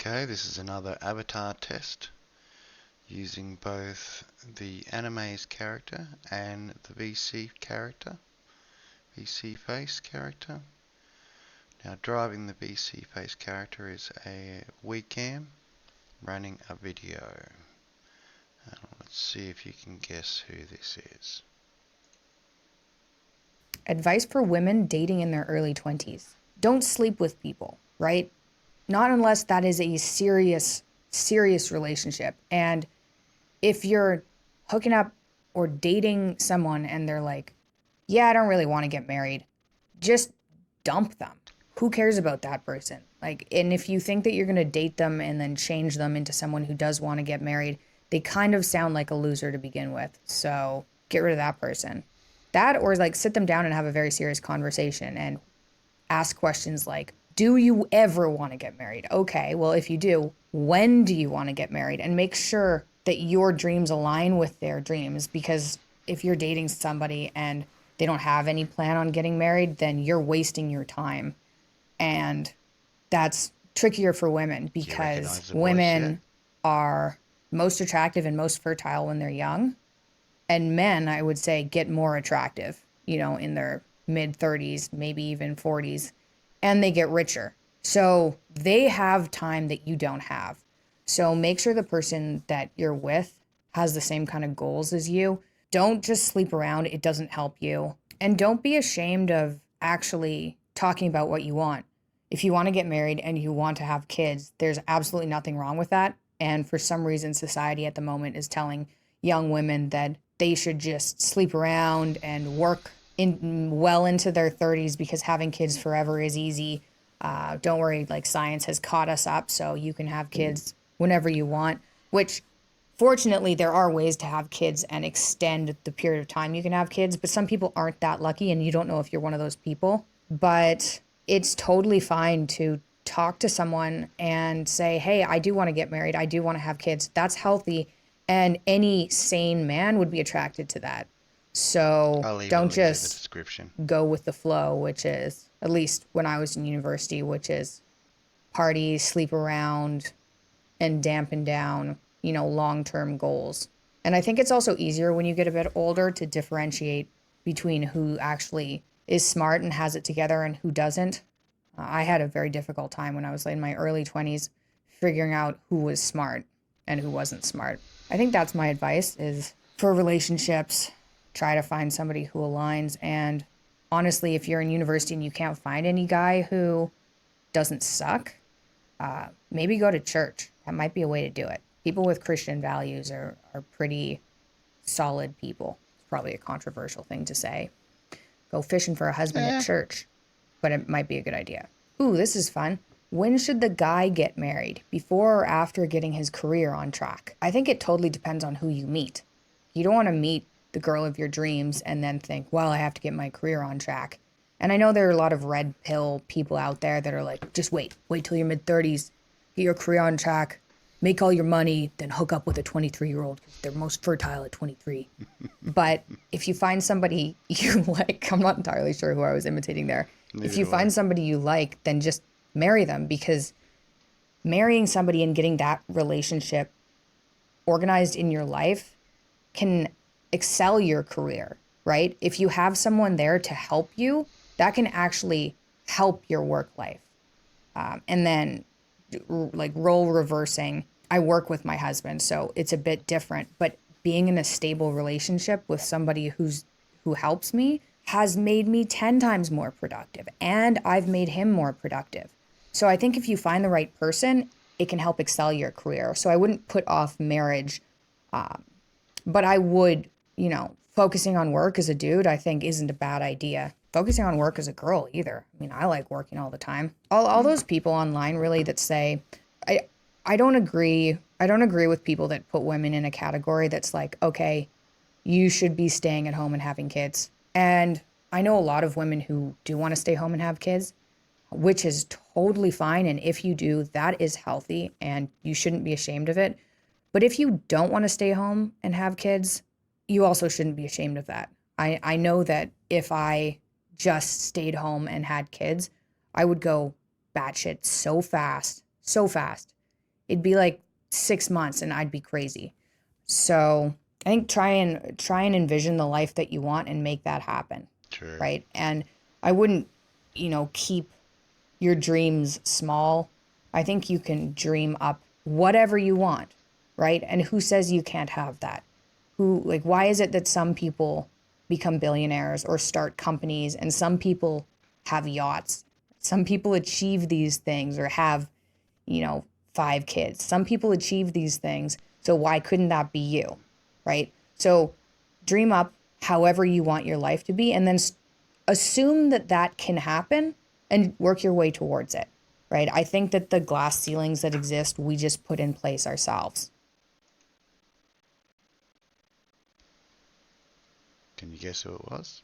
Okay, this is another avatar test using both the Animaze character and the VseeFace character. Now driving the VseeFace character is a Wecam running a video. Let's see if you can guess who this is. Advice for women dating in their early 20s. Don't sleep with people, right? Not unless that is a serious relationship. And if you're hooking up or dating someone and they're like, yeah, I don't really want to get married, just dump them. Who cares about that person? Like, and if you think that you're going to date them and then change them into someone who does want to get married, they kind of sound like a loser to begin with. So get rid of that person. That, or like sit them down and have a very serious conversation and ask questions like, do you ever want to get married? Okay, well, if you do, when do you want to get married? And make sure that your dreams align with their dreams, because if you're dating somebody and they don't have any plan on getting married, then you're wasting your time. And that's trickier for women because women are most attractive and most fertile when they're young. And men, I would say, get more attractive, in their mid 30s, maybe even 40s, and they get richer. So they have time that you don't have. So make sure the person that you're with has the same kind of goals as you. Don't just sleep around. It doesn't help you. And don't be ashamed of actually talking about what you want. If you want to get married and you want to have kids, there's absolutely nothing wrong with that. And for some reason, society at the moment is telling young women that they should just sleep around and work well into their 30s because having kids forever is easy. Don't worry, like science has caught us up, so you can have kids whenever you want, which fortunately there are ways to have kids and extend the period of time you can have kids, but some people aren't that lucky and you don't know if you're one of those people. But it's totally fine to talk to someone and say, hey, I do want to get married. I do want to have kids. That's healthy. And any sane man would be attracted to that. So don't just go with the flow, which is, at least when I was in university, which is party, sleep around, and dampen down, long-term goals. And I think it's also easier when you get a bit older to differentiate between who actually is smart and has it together and who doesn't. I had a very difficult time when I was in my early 20s figuring out who was smart and who wasn't smart. I think that's my advice is for relationships, try to find somebody who aligns. And honestly, if you're in university and you can't find any guy who doesn't suck, maybe go to church. That might be a way to do it. People with Christian values are pretty solid people. It's probably a controversial thing to say. Go fishing for a husband at church, but it might be a good idea. Ooh, this is fun. When should the guy get married? Before or after getting his career on track? I think it totally depends on who you meet. You don't want to meet the girl of your dreams and then think, well, I have to get my career on track. And I know there are a lot of red pill people out there that are like, just wait till your mid 30s, get your career on track, make all your money, then hook up with a 23-year-old because they're most fertile at 23. But if you find somebody you like, I'm not entirely sure who I was imitating there. If you find somebody you like, then just marry them, because marrying somebody and getting that relationship organized in your life can excel your career, right? If you have someone there to help you, that can actually help your work life. And then like role reversing, I work with my husband, so it's a bit different, but being in a stable relationship with somebody who helps me has made me 10 times more productive, and I've made him more productive. So I think if you find the right person, it can help excel your career. So I wouldn't put off marriage, but I would, focusing on work as a dude, I think isn't a bad idea. Focusing on work as a girl either. I mean, I like working all the time. All those people online really that say, I don't agree. I don't agree with people that put women in a category that's like, okay, you should be staying at home and having kids. And I know a lot of women who do want to stay home and have kids, which is totally fine. And if you do, that is healthy and you shouldn't be ashamed of it. But if you don't want to stay home and have kids, you also shouldn't be ashamed of that. I know that if I just stayed home and had kids, I would go batshit so fast. It'd be like 6 months and I'd be crazy. So I think try and envision the life that you want and make that happen. True. Right. And I wouldn't, keep your dreams small. I think you can dream up whatever you want. Right. And who says you can't have that? Why is it that some people become billionaires or start companies and some people have yachts? Some people achieve these things or have, 5 kids. Some people achieve these things. So why couldn't that be you? Right. So dream up however you want your life to be and then assume that that can happen and work your way towards it. Right. I think that the glass ceilings that exist, we just put in place ourselves. Can you guess who it was?